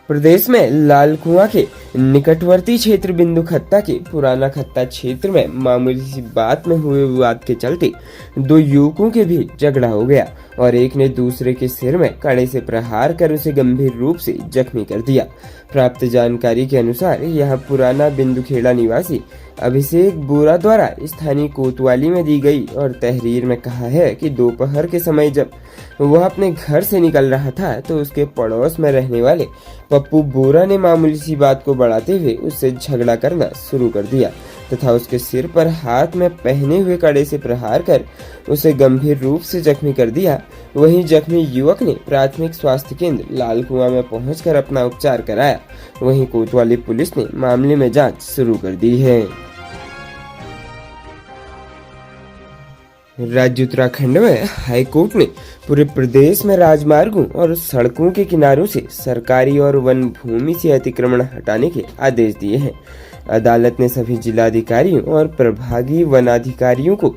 प्रदेश में लाल कुआं के निकटवर्ती क्षेत्र बिंदु खत्ता के पुराना खत्ता क्षेत्र में मामूली सी बात में हुए विवाद के चलते दो युवकों के बीच झगड़ा हो गया और एक ने दूसरे के सिर में कड़े से प्रहार कर उसे गंभीर रूप से जख्मी कर दिया। प्राप्त जानकारी के अनुसार यह पुराना बिंदुखेड़ा निवासी अभिषेक बोरा द्वारा स्थानीय कोतवाली में दी गई और तहरीर में कहा है कि दोपहर के समय जब वह अपने घर से निकल रहा था तो उसके पड़ोस में रहने वाले पप्पू बोरा ने मामूली सी बात को बढ़ाते हुए उससे झगड़ा करना शुरू कर दिया तथा उसके सिर पर हाथ में पहने हुए कड़े से प्रहार कर उसे गंभीर रूप से जख्मी कर दिया। वहीं जख्मी युवक ने प्राथमिक स्वास्थ्य केंद्र लाल कुआं में पहुंचकर अपना उपचार कराया। वहीं कोतवाली पुलिस ने मामले में जांच शुरू कर दी है। राज्य उत्तराखंड में हाईकोर्ट ने पूरे प्रदेश में राजमार्गों और सड़कों के किनारों से सरकारी और वन भूमि से अतिक्रमण हटाने के आदेश दिए हैं। अदालत ने सभी जिलाधिकारियों और प्रभागीय वनाधिकारियों को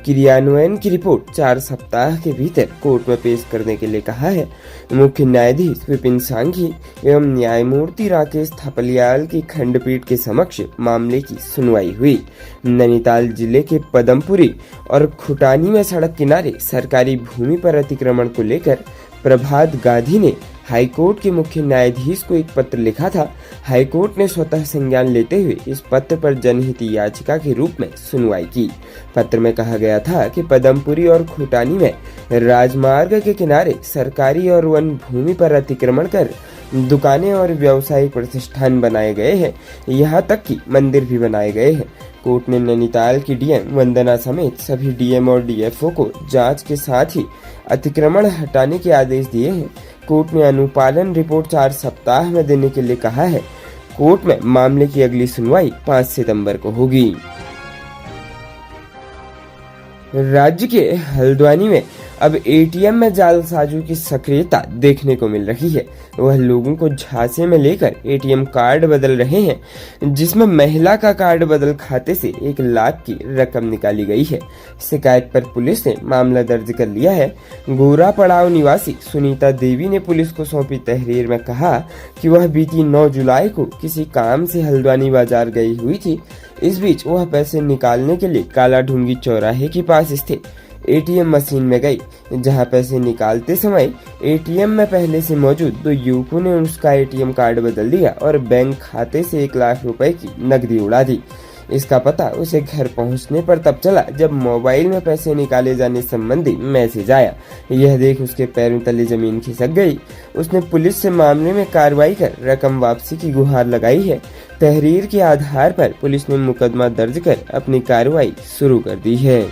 क्रियान्वयन की रिपोर्ट 4 सप्ताह के भीतर कोर्ट में पेश करने के लिए कहा है। मुख्य न्यायाधीश विपिन सांघी एवं न्यायमूर्ति राकेश थपलियाल की खंडपीठ के समक्ष मामले की सुनवाई हुई। नैनीताल जिले के पदमपुरी और खुटानी में सड़क किनारे सरकारी भूमि पर अतिक्रमण को लेकर प्रभात गांधी ने हाईकोर्ट के मुख्य न्यायाधीश को एक पत्र लिखा था। हाईकोर्ट ने स्वतः संज्ञान लेते हुए इस पत्र पर जनहित याचिका के रूप में सुनवाई की। पत्र में कहा गया था कि पदमपुरी और खुटानी में राजमार्ग के किनारे सरकारी और वन भूमि पर अतिक्रमण कर दुकानें और व्यावसायिक प्रतिष्ठान बनाए गए हैं, यहाँ तक कि मंदिर भी बनाए गए हैं। कोर्ट ने नैनीताल की डीएम वंदना समेत सभी डीएम और डीएफओ को जांच के साथ ही अतिक्रमण हटाने के आदेश दिए हैं। कोर्ट ने अनुपालन रिपोर्ट 4 सप्ताह में देने के लिए कहा है। कोर्ट में मामले की अगली सुनवाई 5 सितंबर को होगी। राज्य के हल्द्वानी में अब एटीएम में जालसाजों की सक्रियता देखने को मिल रही है। वह लोगों को झांसे में लेकर एटीएम कार्ड बदल रहे हैं, जिसमें महिला का कार्ड बदल खाते से 1 लाख की रकम निकाली गई है। शिकायत पर पुलिस ने मामला दर्ज कर लिया है। गोरा पड़ाव निवासी सुनीता देवी ने पुलिस को सौंपी तहरीर में कहा कि वह बीती 9 जुलाई को किसी काम से हल्द्वानी बाजार गई हुई थी। इस बीच वह पैसे निकालने के लिए काला ढूंगी चौराहे के पास स्थित एटीएम मशीन में गई, जहां पैसे निकालते समय एटीएम में पहले से मौजूद 2 युवकों ने उसका एटीएम कार्ड बदल दिया और बैंक खाते से 1 लाख रुपए की नकदी उड़ा दी। इसका पता उसे घर पहुंचने पर तब चला जब मोबाइल में पैसे निकाले जाने संबंधी मैसेज आया। यह देख उसके पैरों तले जमीन खिसक गई। उसने पुलिस से मामले में कार्रवाई कर रकम वापसी की गुहार लगाई है। तहरीर के आधार पर पुलिस ने मुकदमा दर्ज कर अपनी कार्रवाई शुरू कर दी है।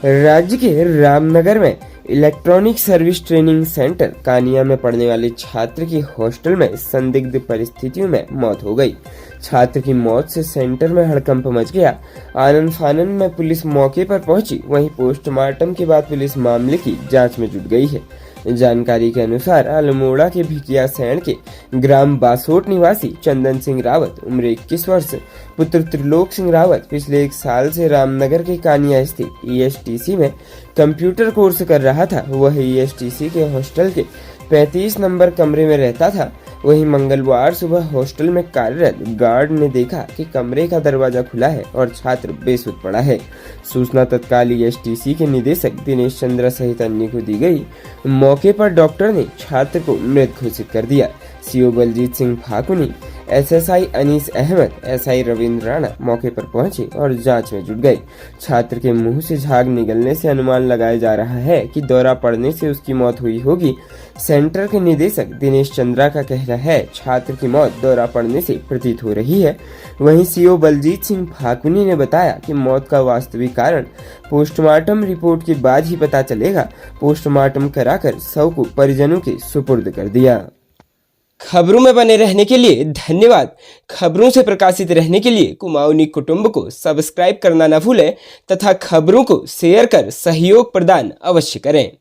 राज्य के रामनगर में electronic service training centre Kaniya में पढ़ने वाले छात्र की हॉस्टल में संदिग्ध परिस्थितियों में मौत हो गई। छात्र की मौत से सेंटर में हड़कंप मच गया। आनन फानन में पुलिस मौके पर पहुंची। वहीं पोस्टमार्टम के बाद पुलिस मामले की जांच में जुट गई है। जानकारी के अनुसार अल्मोड़ा के भिकिया सैण के ग्राम बासोट निवासी चंदन सिंह रावत उम्र 21 वर्ष पुत्र त्रिलोक सिंह रावत पिछले 1 साल से रामनगर के कानिया स्थित ईएसटीसी में कंप्यूटर कोर्स कर रहा था। वह ईएसटीसी के हॉस्टल के 35 नंबर कमरे में रहता था। वहीं मंगलवार सुबह हॉस्टल में कार्यरत गार्ड ने देखा कि कमरे का दरवाजा खुला है और छात्र बेसुध पड़ा है। सूचना तत्काल ईएसटीसी के निदेशक दिनेश चंद्रा सहित अन्य को दी गई। मौके पर डॉक्टर ने छात्र को मृत घोषित कर दिया। CO Baljeet Singh Phakuni, SSI Anees Ahmad, SI Ravindra Rana मौके पर पहुंचे और जांच में जुट गए। छात्र के मुंह से झाग निकलने से अनुमान लगाया जा रहा है कि दौरा पड़ने से उसकी मौत हुई होगी। सेंटर के निदेशक दिनेश चंद्रा का कहना है छात्र की मौत दौरा पड़ने से प्रतीत हो रही है। वहीं सीओ बलजीत सिंह फाकुनी ने बताया कि मौत का वास्तविक कारण पोस्टमार्टम रिपोर्ट के बाद ही पता चलेगा। पोस्टमार्टम कराकर शव को परिजनों के सुपुर्द कर दिया। खबरों में बने रहने के लिए धन्यवाद। खबरों से प्रकाशित रहने के लिए कुमाऊनी कुटुंब को सब्सक्राइब करना न भूलें तथा खबरों को शेयर कर सहयोग प्रदान अवश्य करें।